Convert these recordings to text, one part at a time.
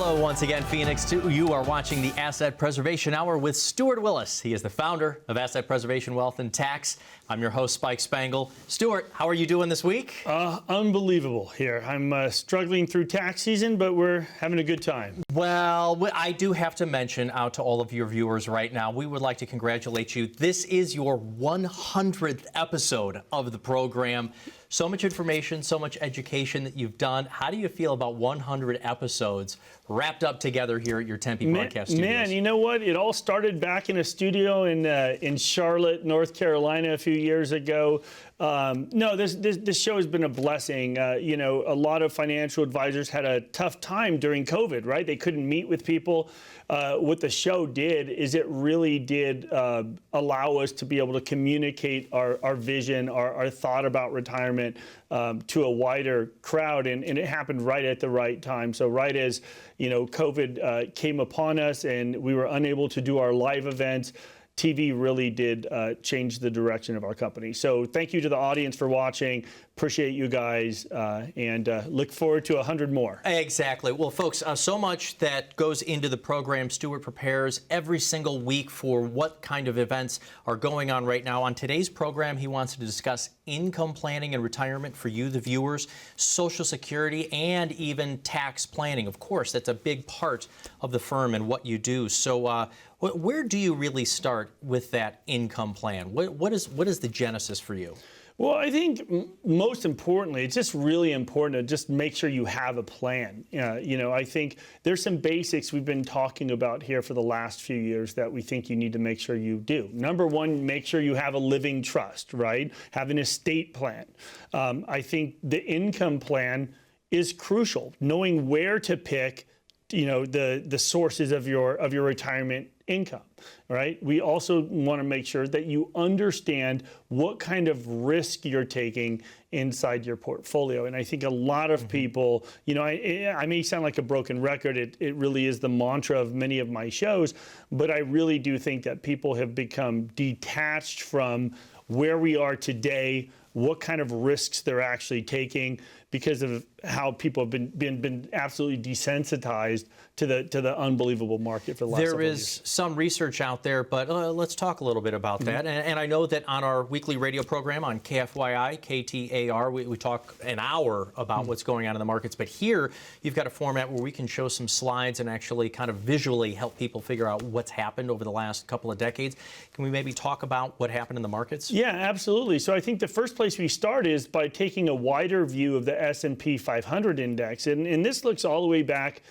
Hello once again, Phoenix. You are watching the Asset Preservation Hour with Stuart Willis. He is the founder of Asset Preservation Wealth and Tax. I'm your host, Spike Spangle. Stuart, how are you doing this week? Unbelievable here. I'm struggling through tax season, but we're having a good time. Well, I do have to mention out to all of your viewers right now, we would like to congratulate you. This is your 100th episode of the program. So much information, so much education that you've done. How do you feel about 100 episodes wrapped up together here at your Tempe broadcast studios? Man, you know what? It all started back in a studio in Charlotte, North Carolina a few years ago. No, this show has been a blessing. You know, a lot of financial advisors had a tough time during COVID, right? They couldn't meet with people. What the show did is it really did allow us to be able to communicate our vision, our thought about retirement to a wider crowd, and it happened right at the right time. So right as, you know, COVID came upon us and we were unable to do our live events, TV really did change the direction of our company. So thank you to the audience for watching. Appreciate you guys, and look forward to 100 more. Exactly. Well, folks, so much that goes into the program. Stuart prepares every single week for what kind of events are going on right now. On today's program, he wants to discuss income planning and retirement for you, the viewers, Social Security, and even tax planning. Of course, that's a big part of the firm and what you do. So where do you really start with that income plan? What is the genesis for you? Well, I think most importantly, it's just really important to just make sure you have a plan. You know, I think there's some basics we've been talking about here for the last few years that we think you need to make sure you do. Number one, make sure you have a living trust, right? Have an estate plan. I think the income plan is crucial. Knowing where to pick, you know, the sources of your retirement income, right? We also want to make sure that you understand what kind of risk you're taking inside your portfolio. And I think a lot of people, you know, I may sound like a broken record. It really is the mantra of many of my shows, but I really do think that people have become detached from where we are today, what kind of risks they're actually taking, because of how people have been absolutely desensitized to the unbelievable market for the last several years. There is some research out there, but let's talk a little bit about that. And I know that on our weekly radio program on KFYI, KTAR, we talk an hour about what's going on in the markets. But here, you've got a format where we can show some slides and actually kind of visually help people figure out what's happened over the last couple of decades. Can we maybe talk about what happened in the markets? Yeah, absolutely. So I think the first place we start is by taking a wider view of the S&P 500 index. And this looks all the way back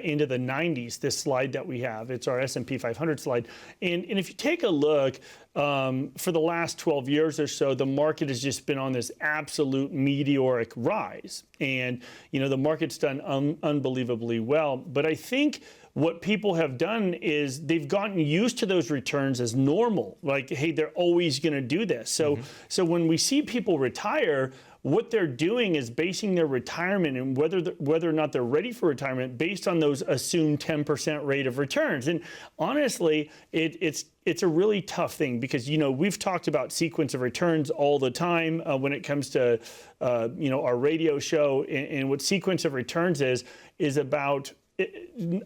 into the 90s, this slide that we have. It's our S&P 500 slide. And if you take a look, for the last 12 years or so, the market has just been on this absolute meteoric rise. And, you know, the market's done unbelievably well. But I think what people have done is they've gotten used to those returns as normal. Like, hey, they're always going to do this. So when we see people retire, what they're doing is basing their retirement and whether or not they're ready for retirement based on those assumed 10% rate of returns. And honestly, it's a really tough thing because, you know, we've talked about sequence of returns all the time when it comes to, you know, our radio show. And what sequence of returns is about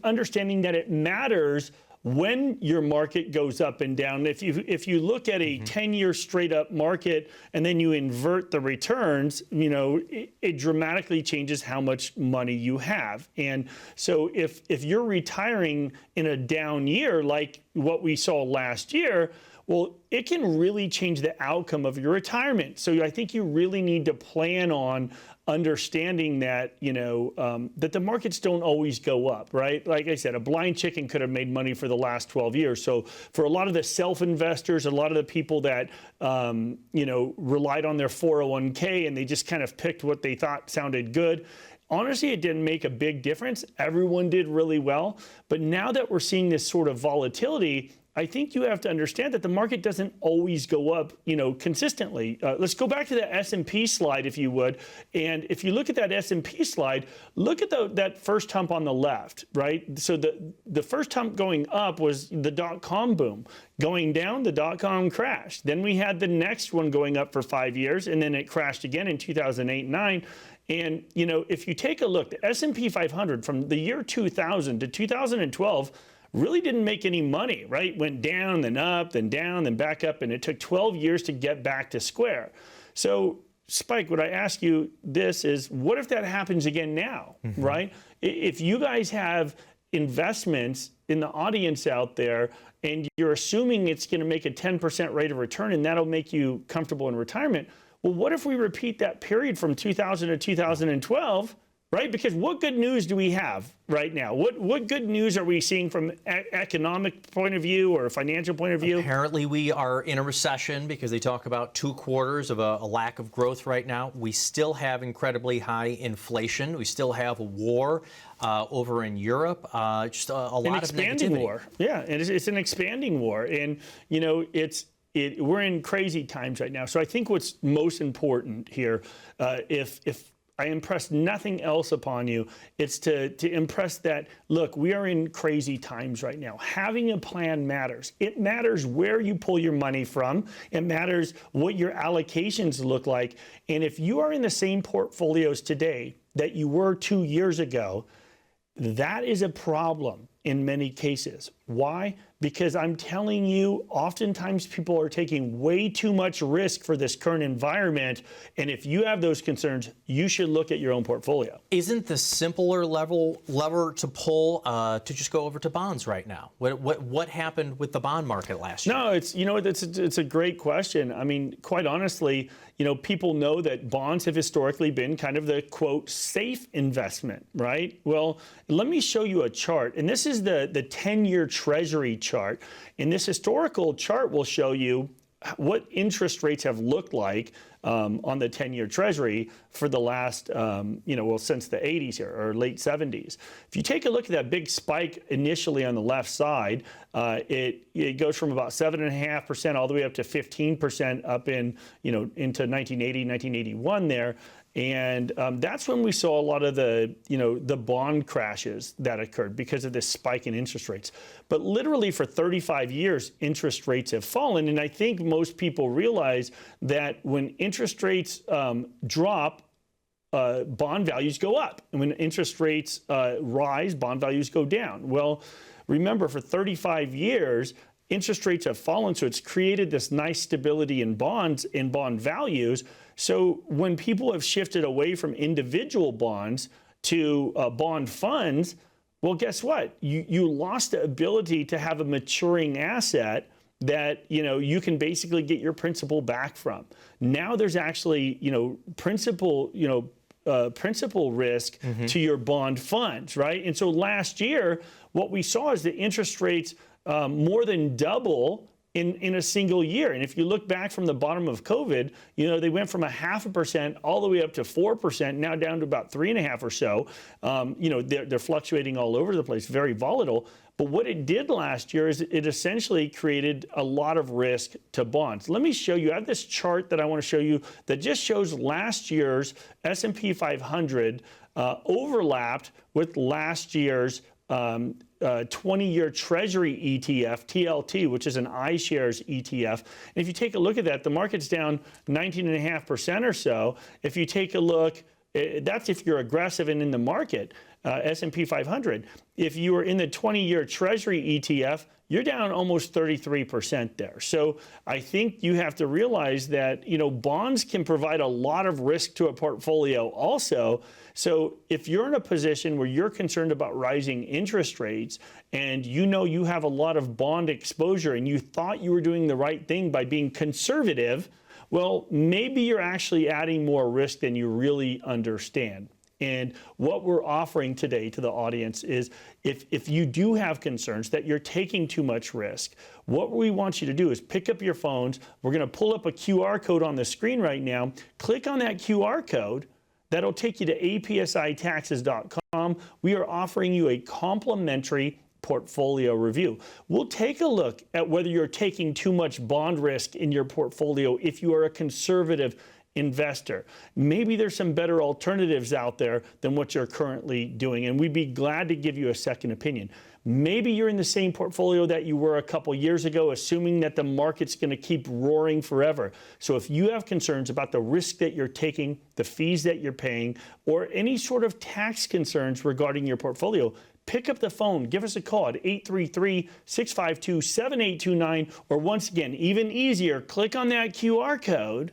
understanding that it matters when your market goes up and down. If you look at a 10-year straight up market and then you invert the returns, you know, it dramatically changes how much money you have. And so if you're retiring in a down year like what we saw last year, well, it can really change the outcome of your retirement. So I think you really need to plan on understanding that, you know, that the markets don't always go up, right? Like I said, a blind chicken could have made money for the last 12 years. So for a lot of the self-investors, a lot of the people that, you know, relied on their 401k and they just kind of picked what they thought sounded good, honestly, it didn't make a big difference. Everyone did really well. But now that we're seeing this sort of volatility, I think you have to understand that the market doesn't always go up, consistently. Let's go back to the S&P slide, if you would. And if you look at that S&P slide, look at that first hump on the left, right? So the first hump going up was the dot-com boom. Going down, the dot-com crash. Then we had the next one going up for 5 years, and then it crashed again in 2008 and 9. And, if you take a look, the S&P 500 from the year 2000 to 2012 really didn't make any money, right? Went down, then up, then down, then back up, and it took 12 years to get back to square. So, Spike, what I ask you this is, what if that happens again now, right? If you guys have investments in the audience out there and you're assuming it's going to make a 10% rate of return and that'll make you comfortable in retirement, well, what if we repeat that period from 2000 to 2012, right? Because what good news do we have right now? What good news are we seeing from an economic point of view or a financial point of view? Apparently we are in a recession because they talk about 2 quarters of a lack of growth right now. We still have incredibly high inflation. We still have a war over in Europe. Just a lot of negativity. An expanding war. Yeah, and it's an expanding war. And, we're in crazy times right now. So I think what's most important here, if I impress nothing else upon you, it's to impress that, look, we are in crazy times right now. Having a plan matters. It matters where you pull your money from. It matters what your allocations look like. And if you are in the same portfolios today that you were 2 years ago, that is a problem in many cases. Why? Because I'm telling you, oftentimes people are taking way too much risk for this current environment. And if you have those concerns, you should look at your own portfolio. Isn't the simpler lever to pull to just go over to bonds right now? What happened with the bond market last year? No, it's a great question. I mean, quite honestly, people know that bonds have historically been kind of the, quote, safe investment, right? Well, let me show you a chart. And this is the 10-year Treasury chart. And this historical chart will show you what interest rates have looked like on the 10-year Treasury for the last, since the 80s here, or late 70s. If you take a look at that big spike initially on the left side, it goes from about 7.5% all the way up to 15% up into 1980, 1981 there. And that's when we saw a lot of the bond crashes that occurred because of this spike in interest rates. But literally for 35 years, interest rates have fallen. And I think most people realize that when interest rates drop, bond values go up. And when interest rates rise, bond values go down. Well, remember, for 35 years, interest rates have fallen, so it's created this nice stability in bonds, in bond values. So when people have shifted away from individual bonds to bond funds, well, guess what? You lost the ability to have a maturing asset that you can basically get your principal back from. Now there's actually principal risk to your bond funds, right? And so last year, what we saw is the interest rates more than double in a single year. And if you look back from the bottom of COVID, they went from 0.5% all the way up to 4%, now down to about 3.5% or so. They're fluctuating all over the place, very volatile. But what it did last year is it essentially created a lot of risk to bonds. Let me show you. I have this chart that I want to show you that just shows last year's S&P 500 overlapped with last year's 20-year Treasury ETF, TLT, which is an iShares ETF. And if you take a look at that, the market's down 19.5% or so. If you take a look, that's if you're aggressive and in the market, S&P 500. If you were in the 20-year Treasury ETF, you're down almost 33% there. So I think you have to realize that, bonds can provide a lot of risk to a portfolio also. So if you're in a position where you're concerned about rising interest rates and you have a lot of bond exposure and you thought you were doing the right thing by being conservative, well, maybe you're actually adding more risk than you really understand. And what we're offering today to the audience is if you do have concerns that you're taking too much risk, what we want you to do is pick up your phones. We're going to pull up a QR code on the screen right now. Click on that QR code. That'll take you to apsitaxes.com. We are offering you a complimentary portfolio review. We'll take a look at whether you're taking too much bond risk in your portfolio if you are a conservative investor. Maybe there's some better alternatives out there than what you're currently doing, and we'd be glad to give you a second opinion. Maybe you're in the same portfolio that you were a couple years ago, assuming that the market's going to keep roaring forever. So if you have concerns about the risk that you're taking, the fees that you're paying, or any sort of tax concerns regarding your portfolio, pick up the phone, give us a call at 833-652-7829, or once again, even easier, click on that QR code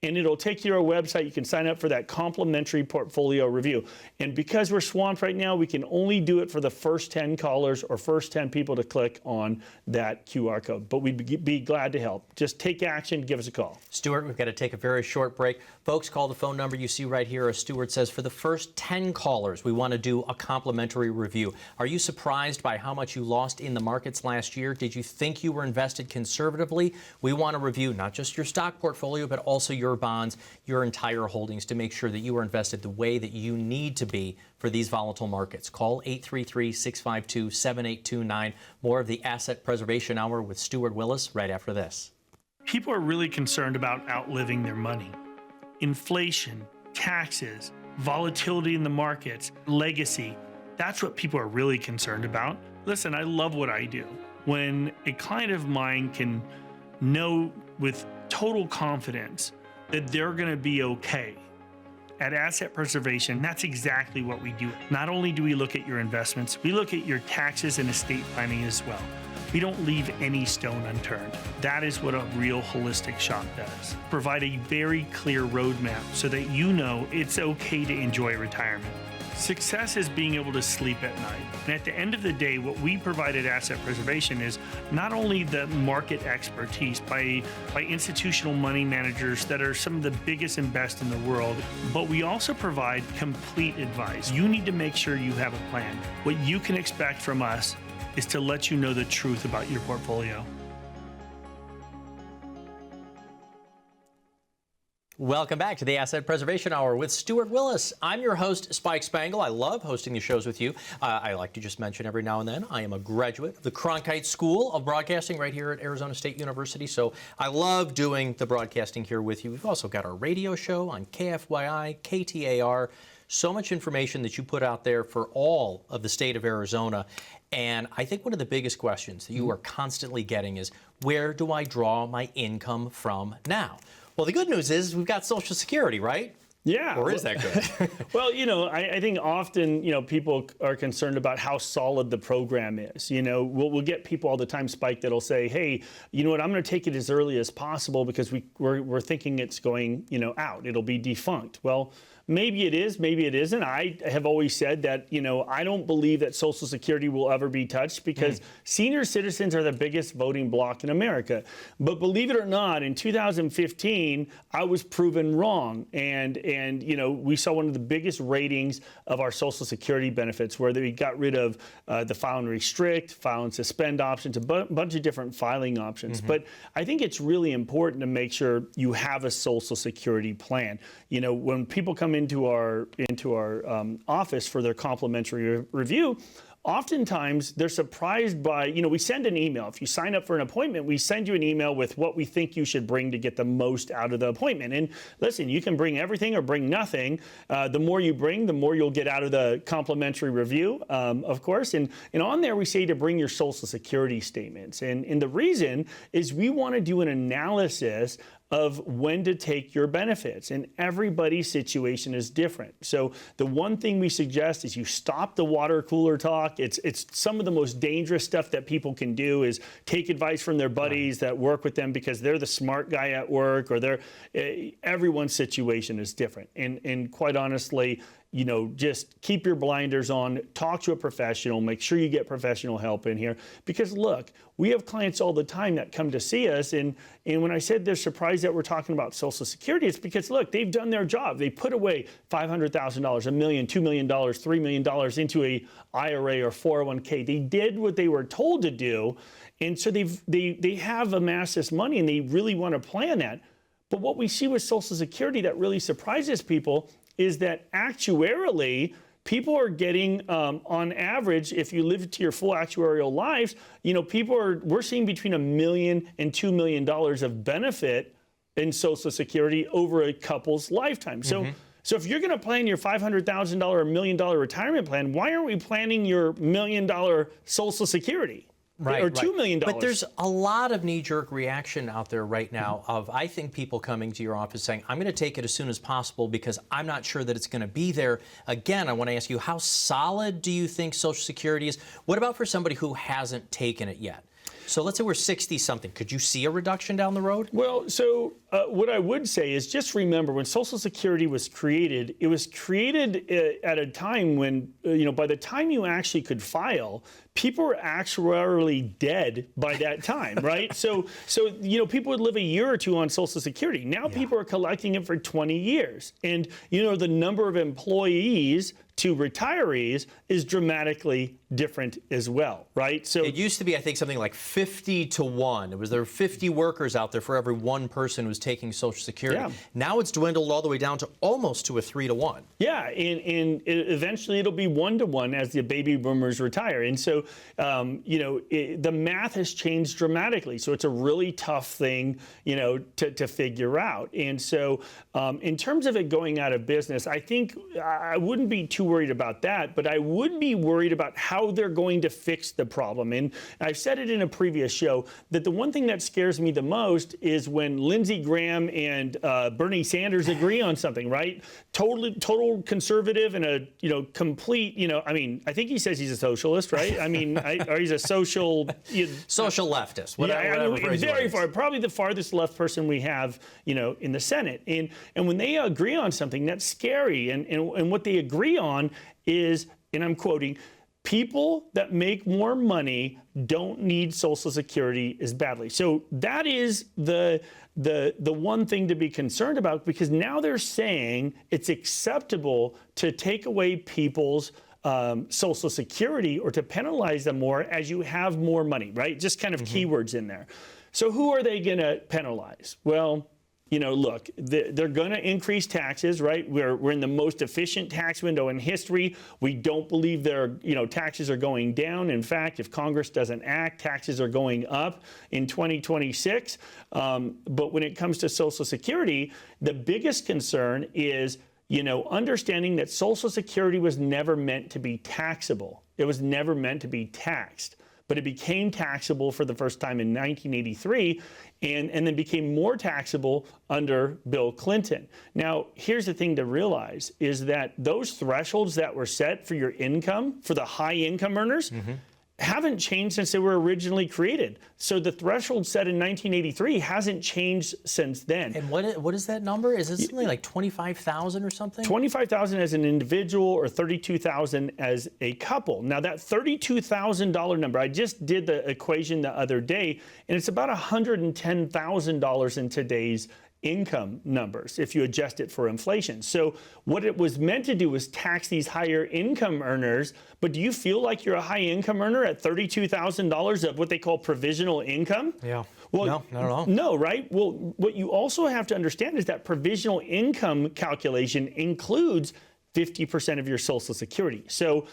and it'll take you to our website. You can sign up for that complimentary portfolio review. And because we're swamped right now, we can only do it for the first 10 callers or first 10 people to click on that QR code. But we'd be glad to help. Just take action, give us a call. Stuart, we've got to take a very short break. Folks, call the phone number you see right here. As Stuart says, for the first 10 callers, we want to do a complimentary review. Are you surprised by how much you lost in the markets last year? Did you think you were invested conservatively? We want to review not just your stock portfolio, but also your bonds, your entire holdings, to make sure that you are invested the way that you need to be for these volatile markets. Call 833-652-7829. More of the Asset Preservation Hour with Stuart Willis right after this. People are really concerned about outliving their money. Inflation, taxes, volatility in the markets, legacy. That's what people are really concerned about. Listen, I love what I do. When a client of mine can know with total confidence that they're going to be okay. At Asset Preservation, that's exactly what we do. Not only do we look at your investments, we look at your taxes and estate planning as well. We don't leave any stone unturned. That is what a real holistic shop does. Provide a very clear roadmap so that you know it's okay to enjoy retirement. Success is being able to sleep at night. And at the end of the day, what we provide at Asset Preservation is not only the market expertise by institutional money managers that are some of the biggest and best in the world, but we also provide complete advice. You need to make sure you have a plan. What you can expect from us is to let you know the truth about your portfolio. Welcome back to the Asset Preservation Hour with Stuart Willis. I'm your host, Spike Spangle. I love hosting the shows with you. I like to just mention every now and then, I am a graduate of the Cronkite School of Broadcasting right here at Arizona State University, so I love doing the broadcasting here with you. We've also got our radio show on KFYI, KTAR, so much information that you put out there for all of the state of Arizona. And I think one of the biggest questions that you are constantly getting is, where do I draw my income from now? Well, the good news is we've got Social Security, right? Yeah. Or is that good? Well, I think often, people are concerned about how solid the program is. We'll get people all the time, Spike, that'll say, hey, you know what, I'm going to take it as early as possible because we're thinking it's going, out. It'll be defunct. Well, maybe it is, maybe it isn't. I have always said that, I don't believe that Social Security will ever be touched because senior citizens are the biggest voting bloc in America. But believe it or not, in 2015, I was proven wrong. And we saw one of the biggest ratings of our Social Security benefits, where we got rid of the file and restrict, file and suspend options, a bunch of different filing options. But I think it's really important to make sure you have a Social Security plan. When people come into our office for their complimentary review, oftentimes they're surprised by, we send an email. If you sign up for an appointment, we send you an email with what we think you should bring to get the most out of the appointment. And listen, you can bring everything or bring nothing. The more you bring, the more you'll get out of the complimentary review, of course. And on there, we say to bring your Social Security statements. And the reason is we want to do an analysis of when to take your benefits, and everybody's situation is different. So the one thing we suggest is you stop the water cooler talk. It's some of the most dangerous stuff that people can do is take advice from their buddies that work with them because they're the smart guy at work, or everyone's situation is different. And quite honestly, just keep your blinders on, talk to a professional, make sure you get professional help in here. Because look, we have clients all the time that come to see us, and when I said they're surprised that we're talking about Social Security, it's because, look, they've done their job. They put away $500,000, $1 million, $2 million, $3 million into a IRA or 401k. They did what they were told to do, and so they have amassed this money, and they really want to plan that. But what we see with Social Security that really surprises people is that actuarially, people are getting, on average, if you live to your full actuarial lives, we're seeing between $1 million and $2 million of benefit in Social Security over a couple's lifetime. So if you're going to plan your $500,000 or $1 million retirement plan, why aren't we planning your $1 million Social Security? Right, or $2 million. But there's a lot of knee-jerk reaction out there right now of, I think, people coming to your office saying, I'm going to take it as soon as possible because I'm not sure that it's going to be there. Again, I want to ask you, how solid do you think Social Security is? What about for somebody who hasn't taken it yet? So let's say we're 60-something. Could you see a reduction down the road? Well, so what I would say is just remember when Social Security was created, it was created at a time when, by the time you actually could file, people were actuarially dead by that time, right? So people would live a year or two on Social Security. Now people are collecting it for 20 years. And, the number of employees to retirees is dramatically different as well, right? So it used to be, I think, something like 50 to 1. There were 50 workers out there for every one person who was taking Social Security. Yeah. Now it's dwindled all the way down to almost to a 3 to 1. Yeah, and eventually it'll be 1 to 1 as the baby boomers retire. And so, the math has changed dramatically. So it's a really tough thing, to figure out. And so in terms of it going out of business, I think I wouldn't be too worried about that, but I would be worried about how they're going to fix the problem. And I've said it in a previous show that the one thing that scares me the most is when Lindsey Graham and Bernie Sanders agree on something, right? Total conservative and a complete, I think he says he's a socialist, right? Or he's a social leftist, whatever phrase you very want. far, probably the farthest left person we have, in the Senate. And when they agree on something, that's scary. And what they agree on is, and I'm quoting, people that make more money don't need Social Security as badly. So that is the one thing to be concerned about, because now they're saying it's acceptable to take away people's Social Security or to penalize them more as you have more money, right? Just kind of keywords in there. So who are they going to penalize? Well, look, they're going to increase taxes, right? We're in the most efficient tax window in history. We don't believe taxes are going down. In fact, if Congress doesn't act, taxes are going up in 2026. But when it comes to Social Security, the biggest concern is, understanding that Social Security was never meant to be taxable. It was never meant to be taxed. But it became taxable for the first time in 1983 and then became more taxable under Bill Clinton. Now, here's the thing to realize is that those thresholds that were set for your income, for the high income earners, haven't changed since they were originally created. So the threshold set in 1983 hasn't changed since then. And what is that number? Is it something like 25,000 or something? 25,000 as an individual or 32,000 as a couple. Now that $32,000 number, I just did the equation the other day, and it's about $110,000 in today's income numbers if you adjust it for inflation. So what it was meant to do was tax these higher income earners, but do you feel like you're a high income earner at $32,000 of what they call provisional income? Yeah. Well, no, not at all. No, right? Well, what you also have to understand is that provisional income calculation includes 50% of your Social Security. So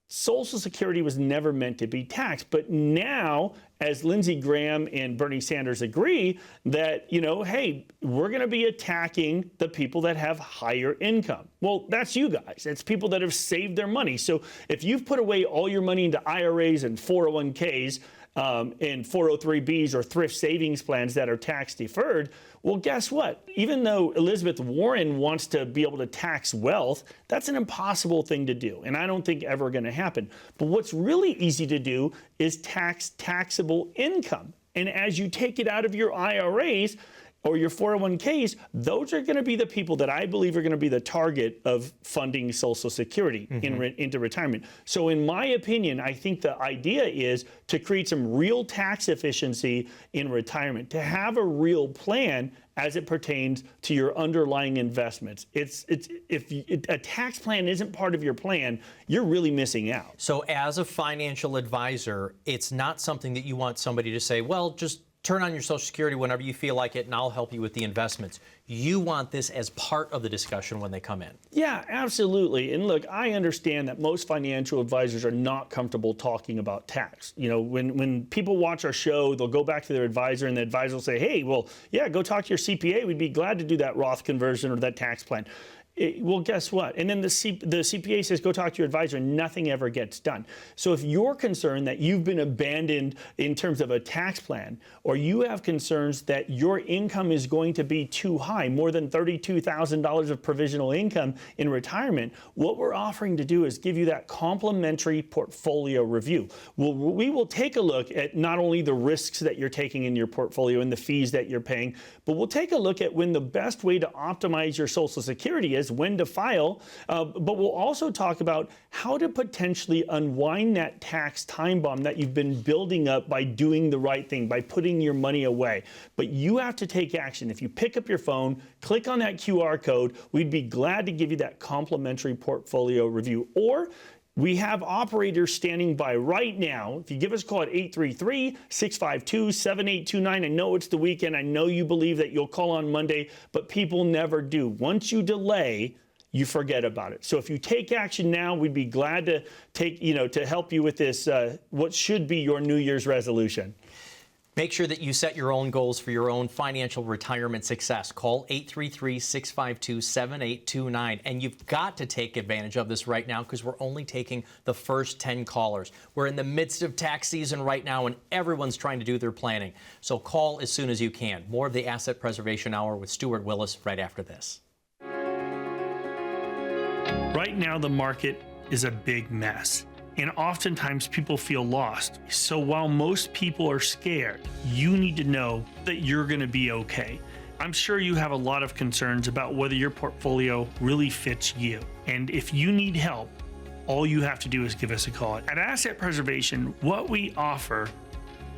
Social Security was never meant to be taxed. But now, as Lindsey Graham and Bernie Sanders agree that, hey, we're going to be attacking the people that have higher income. Well, that's you guys. It's people that have saved their money. So if you've put away all your money into IRAs and 401ks, and 403Bs or thrift savings plans that are tax deferred, well, guess what? Even though Elizabeth Warren wants to be able to tax wealth, that's an impossible thing to do, and I don't think ever going to happen. But what's really easy to do is tax taxable income. And as you take it out of your IRAs or your 401ks, those are going to be the people that I believe are going to be the target of funding Social Security into retirement. So in my opinion, I think the idea is to create some real tax efficiency in retirement, to have a real plan as it pertains to your underlying investments. If a tax plan isn't part of your plan, you're really missing out. So as a financial advisor, it's not something that you want somebody to say, well, just turn on your Social Security whenever you feel like it, and I'll help you with the investments. You want this as part of the discussion when they come in. Yeah, absolutely. And look, I understand that most financial advisors are not comfortable talking about tax. You know, when people watch our show, they'll go back to their advisor and the advisor will say, hey, well, yeah, go talk to your CPA. We'd be glad to do that Roth conversion or that tax plan. Well, guess what? And then the CPA says, go talk to your advisor, and nothing ever gets done. So if you're concerned that you've been abandoned in terms of a tax plan, or you have concerns that your income is going to be too high, more than $32,000 of provisional income in retirement, what we're offering to do is give you that complimentary portfolio review. We will take a look at not only the risks that you're taking in your portfolio and the fees that you're paying, but we'll take a look at when the best way to optimize your Social Security is, when to file, but we'll also talk about how to potentially unwind that tax time bomb that you've been building up by doing the right thing, by putting your money away. But you have to take action. If you pick up your phone, click on that QR code, we'd be glad to give you that complimentary portfolio review. Or we have operators standing by right now. If you give us a call at 833-652-7829, I know it's the weekend. I know you believe that you'll call on Monday, but people never do. Once you delay, you forget about it. So if you take action now, we'd be glad to to help you with this, what should be your New Year's resolution. Make sure that you set your own goals for your own financial retirement success. Call 833-652-7829. And you've got to take advantage of this right now, because we're only taking the first 10 callers. We're in the midst of tax season right now, and everyone's trying to do their planning. So call as soon as you can. More of the Asset Preservation Hour with Stuart Willis right after this. Right now, the market is a big mess. And oftentimes people feel lost. So while most people are scared, you need to know that you're going to be okay. I'm sure you have a lot of concerns about whether your portfolio really fits you. And if you need help, all you have to do is give us a call. At Asset Preservation, what we offer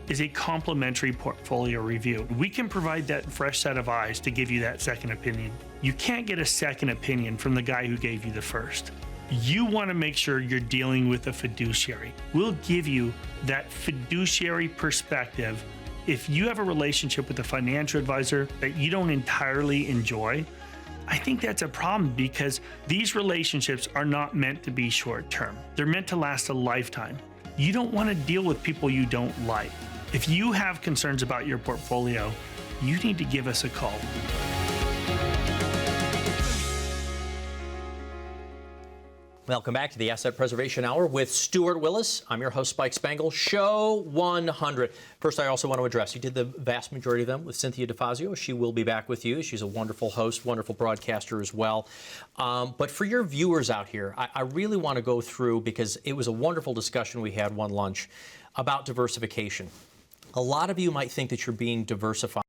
is a complimentary portfolio review. We can provide that fresh set of eyes to give you that second opinion. You can't get a second opinion from the guy who gave you the first. You want to make sure you're dealing with a fiduciary. We'll give you that fiduciary perspective. If you have a relationship with a financial advisor that you don't entirely enjoy, I think that's a problem, because these relationships are not meant to be short term. They're meant to last a lifetime. You don't want to deal with people you don't like. If you have concerns about your portfolio, you need to give us a call. Welcome back to the Asset Preservation Hour with Stuart Willis. I'm your host, Spike Spangle. Show 100. First, I also want to address, you did the vast majority of them with Cynthia DeFazio. She will be back with you. She's a wonderful host, wonderful broadcaster as well. But for your viewers out here, I really want to go through, because it was a wonderful discussion we had one lunch about diversification. A lot of you might think that you're being diversified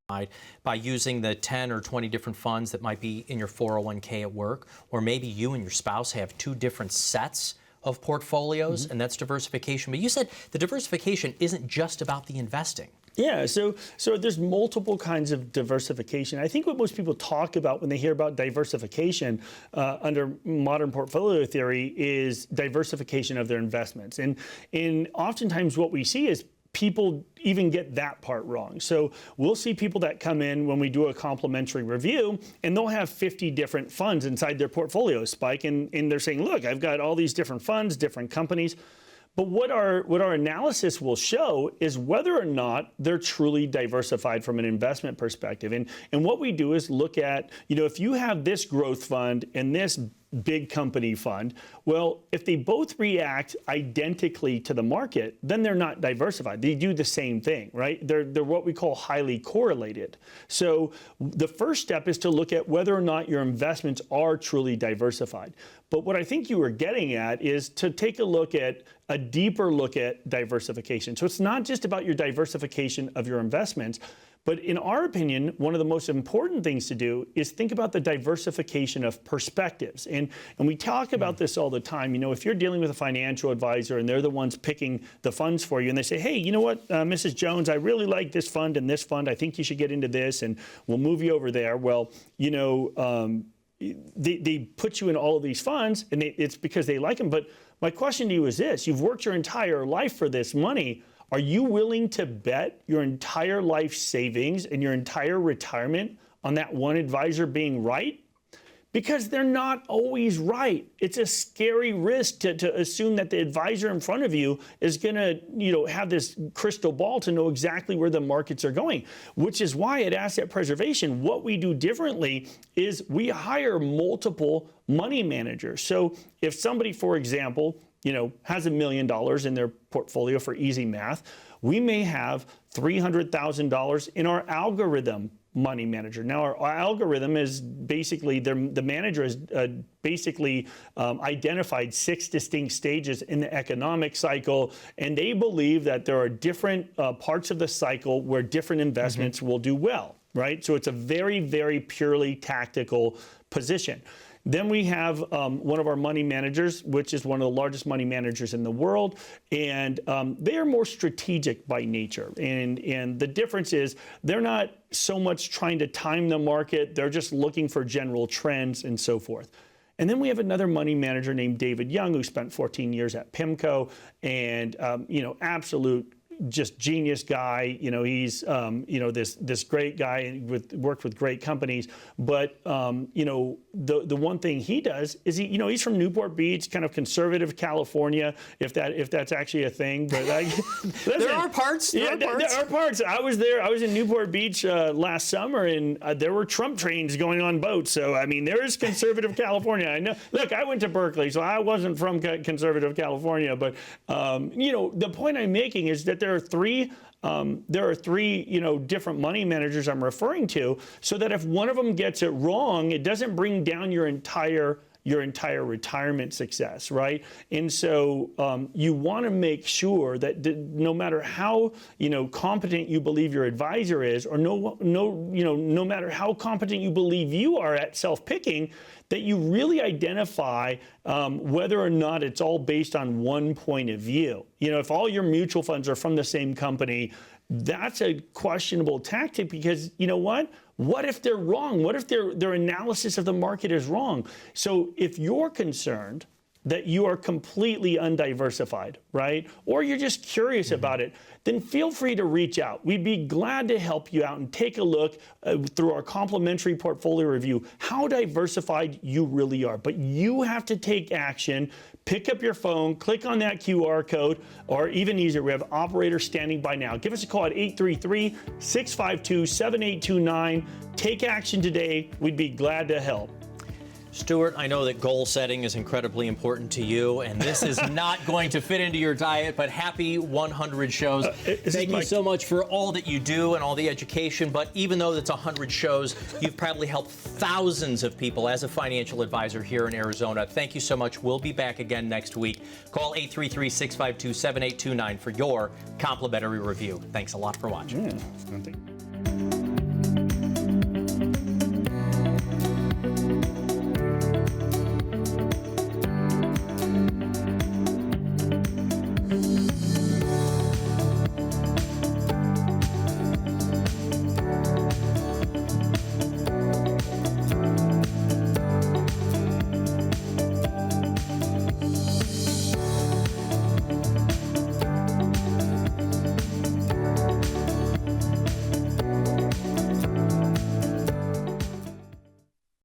by using the 10 or 20 different funds that might be in your 401k at work, or maybe you and your spouse have two different sets of portfolios, and that's diversification. But you said the diversification isn't just about the investing. Yeah, so there's multiple kinds of diversification. I think what most people talk about when they hear about diversification under modern portfolio theory is diversification of their investments. And oftentimes what we see is people even get that part wrong. So we'll see people that come in when we do a complimentary review, and they'll have 50 different funds inside their portfolio, Spike, and they're saying, look, I've got all these different funds, different companies. But what our analysis will show is whether or not they're truly diversified from an investment perspective. And what we do is look at, if you have this growth fund and this big company fund, well, if they both react identically to the market, then they're not diversified. They do the same thing, right? They're what we call highly correlated. So the first step is to look at whether or not your investments are truly diversified. But what I think you were getting at is to take a deeper look at diversification. So it's not just about your diversification of your investments, but in our opinion, one of the most important things to do is think about the diversification of perspectives. And we talk about this all the time. If you're dealing with a financial advisor and they're the ones picking the funds for you, and they say, hey, you know what, Mrs. Jones, I really like this fund and this fund. I think you should get into this, and we'll move you over there. Well, they put you in all of these funds, and it's because they like them. But my question to you is this: you've worked your entire life for this money. Are you willing to bet your entire life savings and your entire retirement on that one advisor being right? Because they're not always right. It's a scary risk to assume that the advisor in front of you is going to, have this crystal ball to know exactly where the markets are going. Which is why at Asset Preservation, what we do differently is we hire multiple money managers. So if somebody, for example, has $1 million in their portfolio, for easy math, we may have $300,000 in our algorithm money manager. Now, our algorithm is basically, the manager has identified 6 distinct stages in the economic cycle, and they believe that there are different parts of the cycle where different investments will do well, right? So it's a very, very purely tactical position. Then we have one of our money managers, which is one of the largest money managers in the world, and they are more strategic by nature. And the difference is they're not so much trying to time the market, they're just looking for general trends and so forth. And then we have another money manager named David Young, who spent 14 years at PIMCO, and absolute just genius guy. He's this great guy worked with great companies. But the one thing he does is he's from Newport Beach, kind of conservative California, if that's actually a thing. But listen, there are parts. There are parts. I was there. I was in Newport Beach last summer, and there were Trump trains going on boats. So I mean, there is conservative California. I know. Look, I went to Berkeley, so I wasn't from conservative California. But the point I'm making is that there are three different money managers I'm referring to, so that if one of them gets it wrong, it doesn't bring down your entire retirement success, right? And so you want to make sure that no matter how competent you believe your advisor is, or no matter how competent you believe you are at self-picking, that you really identify whether or not it's all based on one point of view. If all your mutual funds are from the same company, that's a questionable tactic, because you know what? What if they're wrong? What if their analysis of the market is wrong? So if you're concerned that you are completely undiversified, right? Or you're just curious about it, then feel free to reach out. We'd be glad to help you out and take a look through our complimentary portfolio review, how diversified you really are. But you have to take action. Pick up your phone, click on that QR code, or even easier, we have operators standing by now. Give us a call at 833-652-7829. Take action today. We'd be glad to help. Stuart, I know that goal setting is incredibly important to you, and this is not going to fit into your diet, but happy 100 shows. Thank you so much for all that you do and all the education, but even though it's 100 shows, you've probably helped thousands of people as a financial advisor here in Arizona. Thank you so much. We'll be back again next week. Call 833-652-7829 for your complimentary review. Thanks a lot for watching.